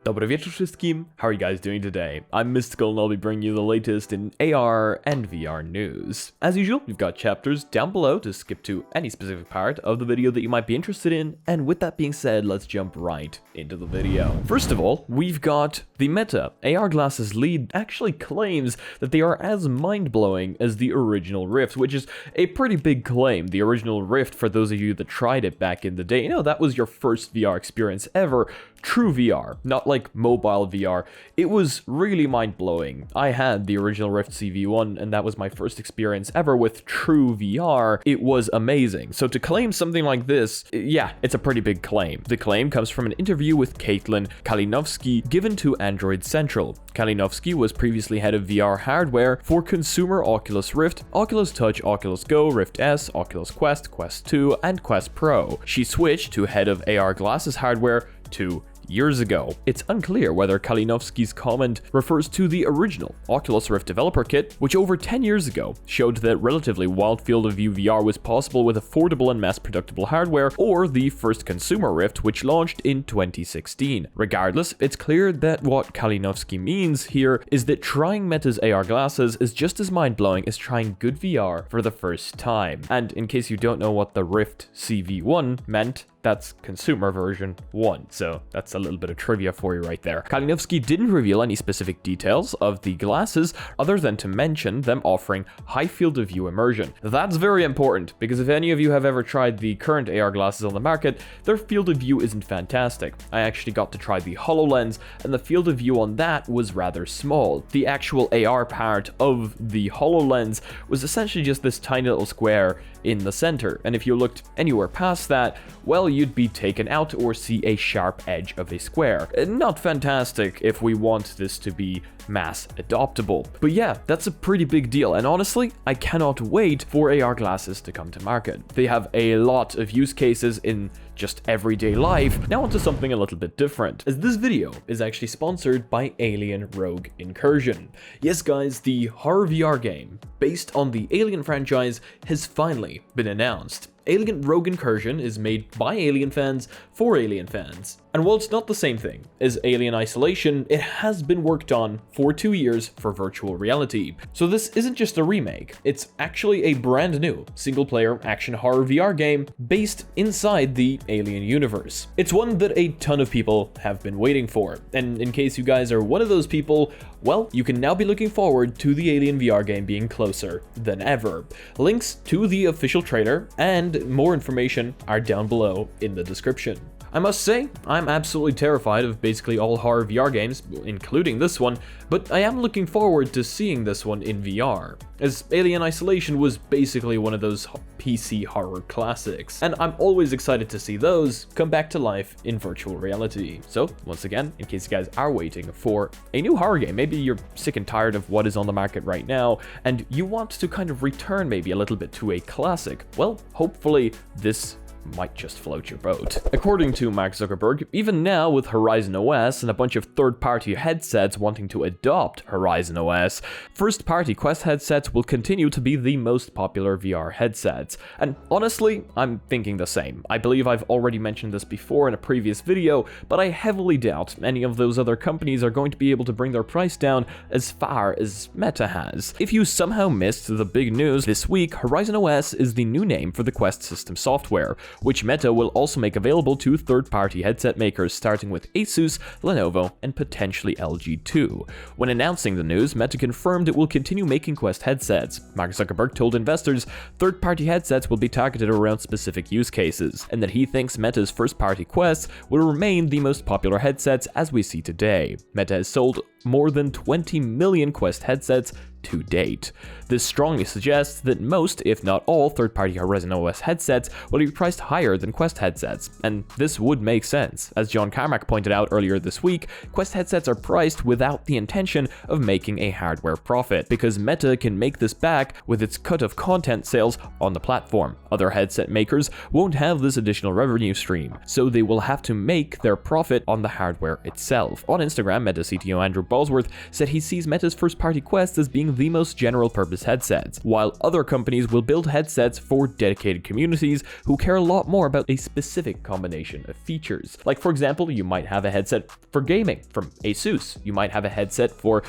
Dobry wieczór wszystkim. How are you guys doing today? I'm Mysticle and I'll be bringing you the latest in AR and VR news. As usual, you've got chapters down below to skip to any specific part of the video that you might be interested in, and with that being said, let's jump right into the video. First of all, we've got the Meta. AR glasses lead actually claims that they are as mind-blowing as the original Rift, which is a pretty big claim. The original Rift, for those of you that tried it back in the day, you know, that was your first VR experience ever. True VR, not like mobile VR. It was really mind-blowing. I had the original Rift CV1 and that was my first experience ever with true VR. It was amazing. So to claim something like this, yeah, it's a pretty big claim. The claim comes from an interview with Caitlin Kalinowski given to Android Central. Kalinowski was previously head of VR hardware for consumer Oculus Rift, Oculus Touch, Oculus Go, Rift S, Oculus Quest, Quest 2, and Quest Pro. She switched to head of AR glasses hardware 2 years ago. It's unclear whether Kalinowski's comment refers to the original Oculus Rift developer kit, which over 10 years ago showed that relatively wide field of view VR was possible with affordable and mass-productible hardware, or the first consumer Rift, which launched in 2016. Regardless, it's clear that what Kalinowski means here is that trying Meta's AR glasses is just as mind-blowing as trying good VR for the first time. And in case you don't know what the Rift CV1 meant, that's consumer version 1, so that's a little bit of trivia for you right there. Kalinowski didn't reveal any specific details of the glasses other than to mention them offering high field of view immersion. That's very important because if any of you have ever tried the current AR glasses on the market, their field of view isn't fantastic. I actually got to try the HoloLens and the field of view on that was rather small. The actual AR part of the HoloLens was essentially just this tiny little square in the center, and if you looked anywhere past that, well, you'd be taken out or see a sharp edge of a square. Not fantastic if we want this to be mass adoptable. But yeah, that's a pretty big deal, and honestly, I cannot wait for AR glasses to come to market. They have a lot of use cases in just everyday life. Now onto something a little bit different, as this video is actually sponsored by Alien Rogue Incursion. Yes guys, the horror VR game based on the Alien franchise has finally been announced. Alien Rogue Incursion is made by Alien fans for Alien fans. And while it's not the same thing as Alien Isolation, it has been worked on for 2 years for virtual reality. So this isn't just a remake, it's actually a brand new single-player action horror VR game based inside the Alien universe. It's one that a ton of people have been waiting for, and in case you guys are one of those people, well, you can now be looking forward to the Alien VR game being closer than ever. Links to the official trailer and more information are down below in the description. I must say, I'm absolutely terrified of basically all horror VR games, including this one, but I am looking forward to seeing this one in VR, as Alien Isolation was basically one of those PC horror classics, and I'm always excited to see those come back to life in virtual reality. So, once again, in case you guys are waiting for a new horror game, maybe you're sick and tired of what is on the market right now, and you want to kind of return maybe a little bit to a classic, well, hopefully this might just float your boat. According to Mark Zuckerberg, even now with Horizon OS and a bunch of third-party headsets wanting to adopt Horizon OS, first-party Quest headsets will continue to be the most popular VR headsets. And honestly, I'm thinking the same. I believe I've already mentioned this before in a previous video, but I heavily doubt any of those other companies are going to be able to bring their price down as far as Meta has. If you somehow missed the big news this week, Horizon OS is the new name for the Quest system software, which Meta will also make available to third-party headset makers starting with Asus, Lenovo, and potentially LG too. When announcing the news, Meta confirmed it will continue making Quest headsets. Mark Zuckerberg told investors third-party headsets will be targeted around specific use cases, and that he thinks Meta's first-party Quests will remain the most popular headsets as we see today. Meta has sold more than 20 million Quest headsets to date. This strongly suggests that most, if not all, third-party Horizon OS headsets will be priced higher than Quest headsets, and this would make sense. As John Carmack pointed out earlier this week, Quest headsets are priced without the intention of making a hardware profit, because Meta can make this back with its cut of content sales on the platform. Other headset makers won't have this additional revenue stream, so they will have to make their profit on the hardware itself. On Instagram, Meta CTO Andrew Balter Cosworth said he sees Meta's first-party Quest as being the most general-purpose headsets, while other companies will build headsets for dedicated communities who care a lot more about a specific combination of features. Like, for example, you might have a headset for gaming from ASUS. You might have a headset for,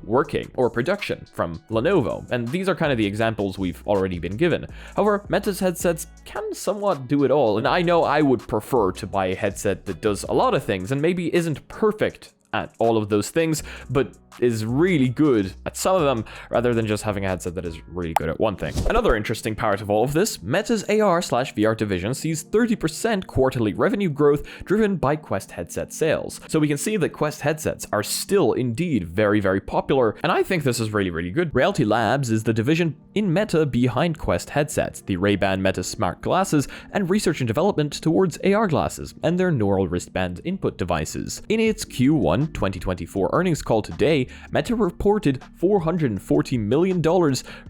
working or production from Lenovo. And these are kind of the examples we've already been given. However, Meta's headsets can somewhat do it all. And I know I would prefer to buy a headset that does a lot of things and maybe isn't perfect at all of those things, but is really good at some of them, rather than just having a headset that is really good at one thing. Another interesting part of all of this, Meta's AR/VR division sees 30% quarterly revenue growth driven by Quest headset sales. So we can see that Quest headsets are still indeed very, very popular, and I think this is really, really good. Reality Labs is the division in Meta behind Quest headsets, the Ray-Ban Meta smart glasses, and research and development towards AR glasses and their neural wristband input devices. In its Q1 2024 earnings call today, Meta reported $440 million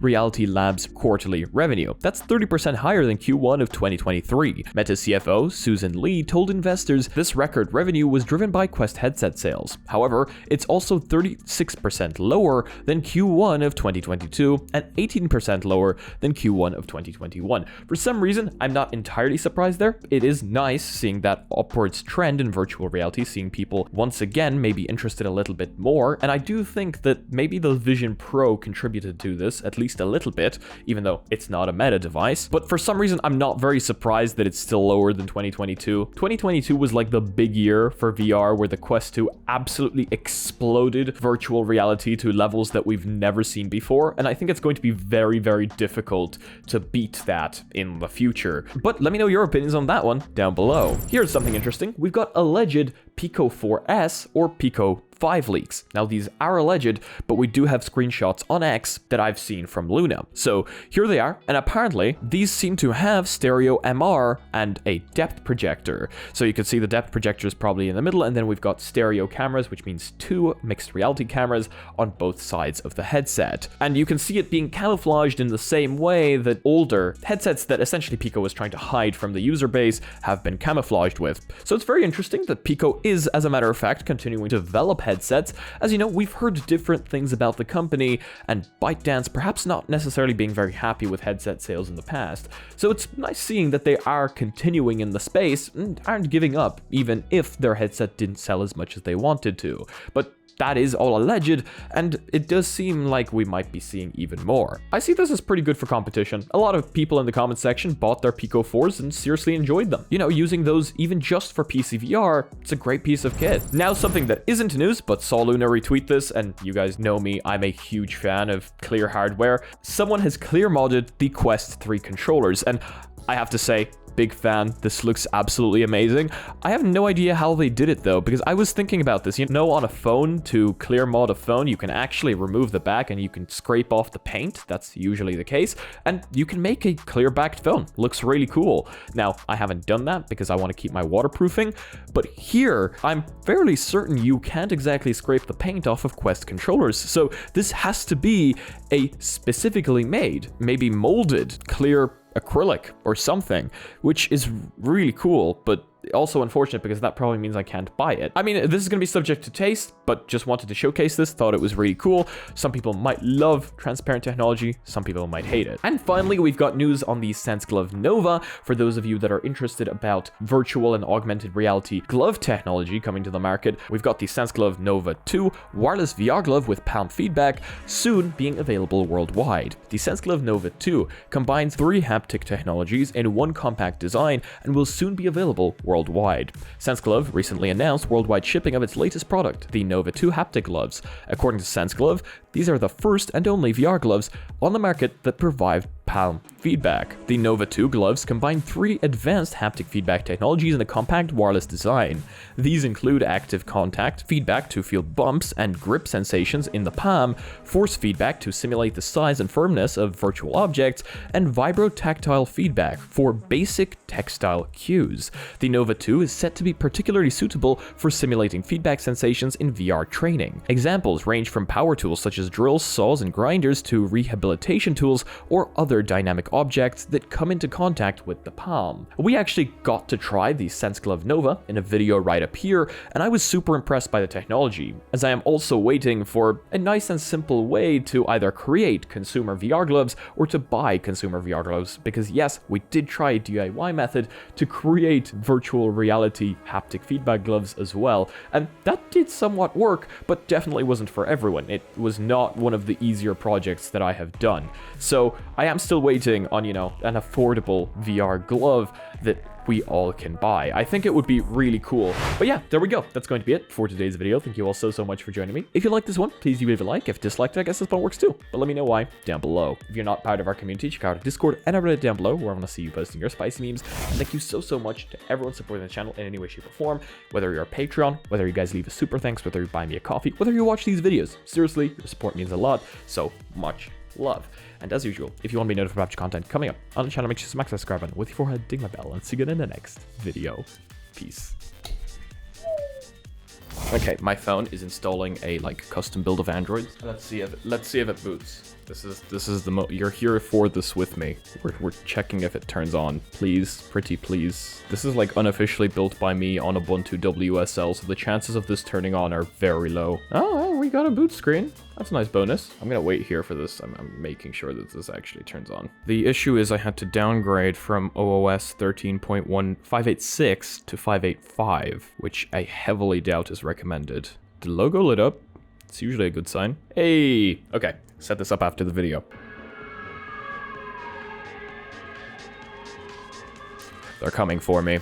Reality Labs quarterly revenue. That's 30% higher than Q1 of 2023. Meta CFO Susan Lee told investors this record revenue was driven by Quest headset sales. However, it's also 36% lower than Q1 of 2022 and 18% lower than Q1 of 2021. For some reason, I'm not entirely surprised there. It is nice seeing that upwards trend in virtual reality, seeing people once again maybe interested a little bit more, and I do think that maybe the Vision Pro contributed to this at least a little bit, even though it's not a Meta device. But for some reason, I'm not very surprised that it's still lower than 2022. 2022 was like the big year for VR, where the Quest 2 absolutely exploded virtual reality to levels that we've never seen before, and I think it's going to be very, very difficult to beat that in the future. But let me know your opinions on that one down below. Here's something interesting. We've got alleged Pico 4S or Pico 5 leaks. Now these are alleged, but we do have screenshots on X that I've seen from Luna. So here they are, and apparently these seem to have stereo MR and a depth projector. So you can see the depth projector is probably in the middle, and then we've got stereo cameras, which means 2 mixed reality cameras on both sides of the headset. And you can see it being camouflaged in the same way that older headsets that essentially Pico was trying to hide from the user base have been camouflaged with. So it's very interesting that Pico is, as a matter of fact, continuing to develop headsets. As you know, we've heard different things about the company, and ByteDance perhaps not necessarily being very happy with headset sales in the past. So it's nice seeing that they are continuing in the space and aren't giving up, even if their headset didn't sell as much as they wanted to. But that is all alleged, and it does seem like we might be seeing even more. I see this as pretty good for competition. A lot of people in the comment section bought their Pico 4s and seriously enjoyed them. Using those even just for PSVR, it's a great piece of kit. Now, something that isn't news, but saw Luna retweet this, and you guys know me, I'm a huge fan of clear hardware. Someone has clear modded the Quest 3 controllers, and I have to say, big fan. This looks absolutely amazing. I have no idea how they did it though, because I was thinking about this. On a phone, to clear mod a phone, you can actually remove the back and you can scrape off the paint. That's usually the case. And you can make a clear backed phone. Looks really cool. Now, I haven't done that because I want to keep my waterproofing, but here I'm fairly certain you can't exactly scrape the paint off of Quest controllers. So this has to be a specifically made, maybe molded, clear acrylic or something, which is really cool, but also unfortunate because that probably means I can't buy it. I mean, this is going to be subject to taste, but just wanted to showcase this, thought it was really cool. Some people might love transparent technology, some people might hate it. And finally, we've got news on the Senseglove Nova. For those of you that are interested about virtual and augmented reality glove technology coming to the market, we've got the Senseglove Nova 2 wireless VR glove with palm feedback, soon being available worldwide. The Senseglove Nova 2 combines 3 haptic technologies in one compact design and will soon be available worldwide. Senseglove recently announced worldwide shipping of its latest product, the Nova 2 haptic gloves. According to Senseglove, these are the first and only VR gloves on the market that provide palm feedback. The Nova 2 gloves combine 3 advanced haptic feedback technologies in a compact wireless design. These include active contact feedback to feel bumps and grip sensations in the palm, force feedback to simulate the size and firmness of virtual objects, and vibrotactile feedback for basic textile cues. The Nova Nova 2 is set to be particularly suitable for simulating feedback sensations in VR training. Examples range from power tools such as drills, saws, and grinders to rehabilitation tools or other dynamic objects that come into contact with the palm. We actually got to try the Senseglove Nova in a video right up here, and I was super impressed by the technology, as I am also waiting for a nice and simple way to either create consumer VR gloves or to buy consumer VR gloves, because yes, we did try a DIY method to create virtual reality haptic feedback gloves as well, and that did somewhat work, but definitely wasn't for everyone. It was not one of the easier projects that I have done. So I am still waiting on, you know, an affordable VR glove that we all can buy. I think it would be really cool. But yeah, there we go. That's going to be it for today's video. Thank you all so much for joining me. If you like this one, please leave a like. If disliked, I guess this one works too. But let me know why down below. If you're not part of our community, check out our Discord and our Reddit down below, where I want to see you posting your spicy memes. And thank you so much to everyone supporting the channel in any way, shape, or form. Whether you're a Patreon, whether you guys leave a super thanks, whether you buy me a coffee, whether you watch these videos. Seriously, your support means a lot. So much love. And as usual, if you want to be notified about content coming up on the channel, make sure to smack that subscribe button with your forehead, ding my bell, and see you in the next video. Peace. Okay, my phone is installing a custom build of Android. Let's see if it boots. This is the you're here for this with me. We're checking if it turns on. Please, pretty please. This is unofficially built by me on Ubuntu WSL, so the chances of this turning on are very low. Oh, well, we got a boot screen. That's a nice bonus. I'm gonna wait here for this. I'm making sure that this actually turns on. The issue is I had to downgrade from OOS 13.1586 to 585, which I heavily doubt is recommended. The logo lit up. It's usually a good sign. Hey! Okay, set this up after the video. They're coming for me.